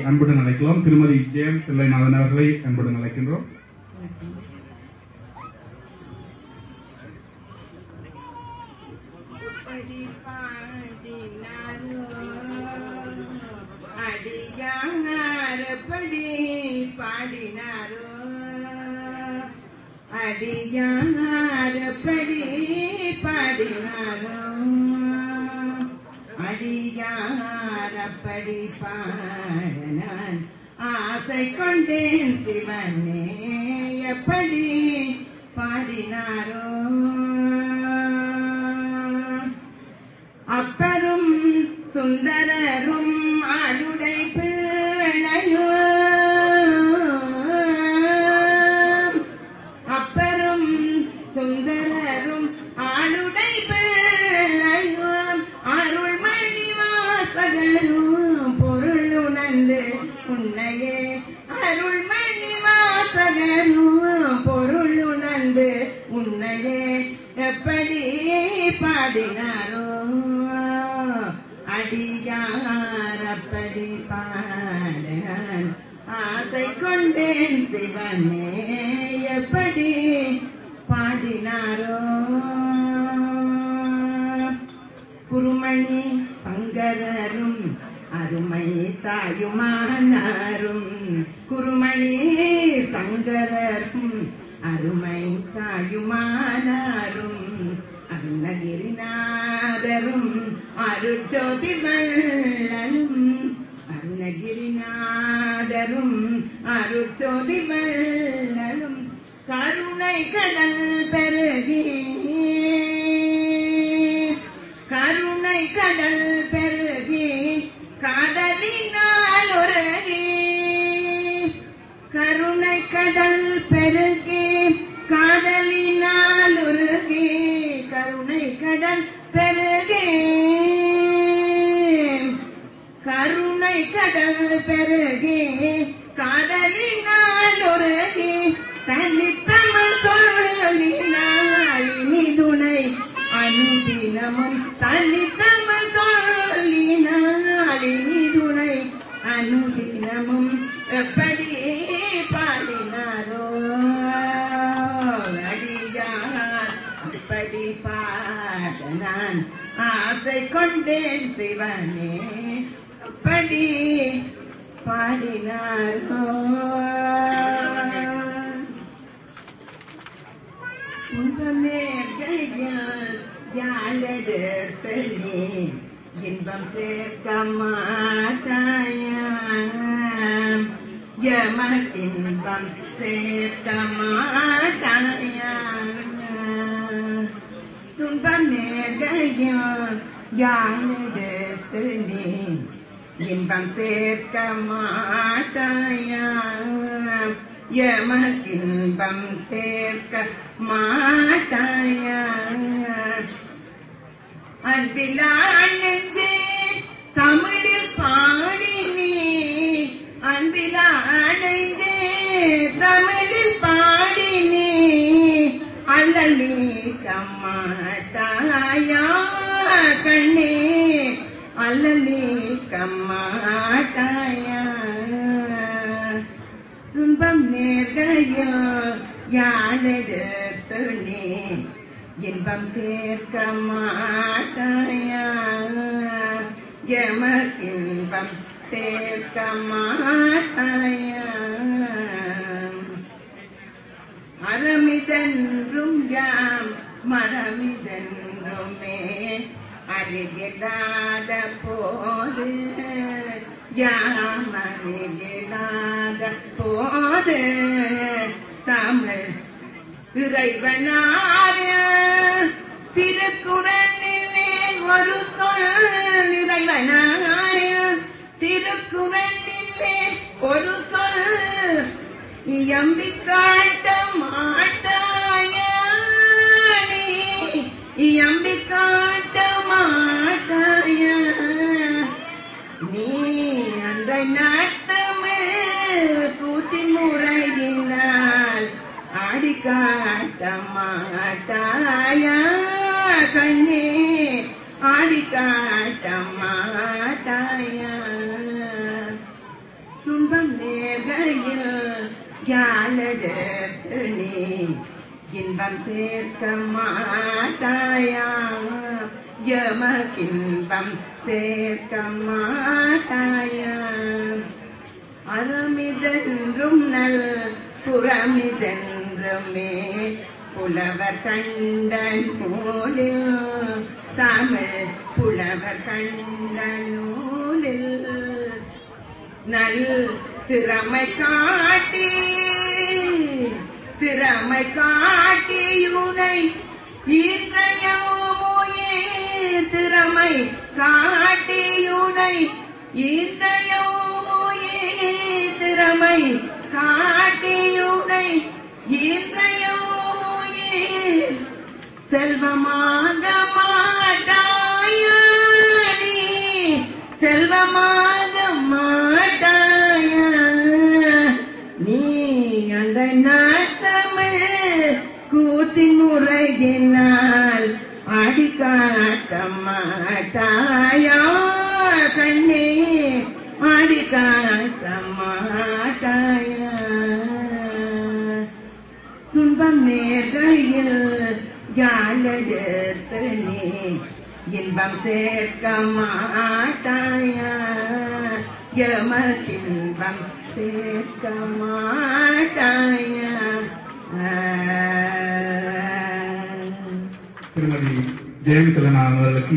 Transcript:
அன்புடன் அழைக்கலாம். திருமதி ஜெயம் பிள்ளைநாதன் அவர்களை அன்புடன் அழைக்கின்றோம். அடியாரப்படி பாடினாரோ அடியாரப்படி பாடினான் ஆசை கொண்டேன் சிவனே எப்படி பாடினாரோ அப்பரும் சுந்தரரும் ஆளுடை பிள்ளையோ அப்பரும் சுந்தரரும் ஆளுடை பிள்ளையோ அருள்மணி வாசகரும் பொருள் உணர்ந்து உன்னையே அருள்மணி வாசகரும் பொருள் உணர்ந்து உன்னையே எப்படி பாடினாரோ அடியாரப்படி பாடினான் ஆசை கொண்டேன் சிவனே எப்படி பாடினாரோ குருமணி சங்கரரும் அருமை தாயுமானாரும் குருமணி சங்கரரும் அருமை தாயுமானாரும் அருணகிரிநாதரும் அருட்சோதி வள்ளலும் அருணகிரிநாதரும் அருட்சோதி வள்ளலும் கருணை கடல் பெருகி கருணை கடல் பெருகி காதலினால் உருகி கருணை கடல் பெருகி காதலினால் உருகி கருணை கடல் பெருகி கருணை கடல் பெருகி காதலினால் உருகி தனித்தமிழ் சொல்லினால் இனி துணை அனுதினமும் தனித்தமிழ் சொல்லினால் இனி துணை அனுதினமும் எப்படி பாடினாரோ அடியார் அப்படி பாடினான் ஆசை கொண்டேன் சிவனே அப்படி பாடினாரோ யாழெடுத்து நீ இன்பம் சேர்க்க மாட்டாயாம் யமக்கின்பம் சேர்க்க மாட்டாயாம் துன்பம் நேர்கையான் யாழெடுத்து நீ இன்பம் சேர்க்க மாட்டாயாம் யமக்கின்பம் சேர்க்க மாட்டாயாம் அன்பிலானே தமிழில் பாடினே அன்பிலானே தமிழில் பாடினே அல்லலி கம்மாட்டாயா கண்ணே அல்லலி கம்மாட்டாயா துன்பம் நேர்கையோ யாழெடுத்து நீ இன்பம் சேர்க்க மாட்டாயா யமக்கின்பம் சேர்க்க மாட்டாயா அறமிதென்றும் யாம் மரமிதென்றுமே அறிகிடாத போது யாம் அறிகிடாத போது தமிழ் இறைவனாரே திருக்குறளிலே ஒரு சொல் இறைவனாரே திருக்குறளிலே ஒரு சொல் இயம்பி காட்ட மாட்டாயா இயம்பி காட்ட மாட்டாயா நீ அந்த நாட்டமிழ் கூட்டின் முறையினால் ஆடி காட்ட மாட்டாயா கண்ணே ஆடி காட்ட மாட்டாயா துன்பம் நேர்கையில் யாழெடுத்து நீ இன்பம் சேர்க்க மாட்டாயா யமகின்பம் சேர்க்க மாட்டாயா அறமிதென்றும் நல் புறமிதென்றுமே புலவர் கண்ட நூலில் தமிழ் புலவர் கண்ட நூலில் நல் திறமை காட்டியுனை இன்றையோயே திறமை காட்டியுனை இன்றையோயே திறமை காட்டியுனை இன்றையோயே செல்வமாக மாட்டாயா நீ செல்வமாக மாட்டாயா நீ அந்த நாட்டமிழ் கூத்தின் முறையினால் அடிக்காட்ட மாட்டாயா கண்ணே அடிக்காட்ட மாட்டாயா துன்பம் நேர்கையில் யாழெடுத்து நீ இன்பம் சேர்க்க மாட்டாயா யமகின்பம் சேர்க்க மாட்டாயா திருமதி ஜெயமித்தலன் அவர்களுக்கு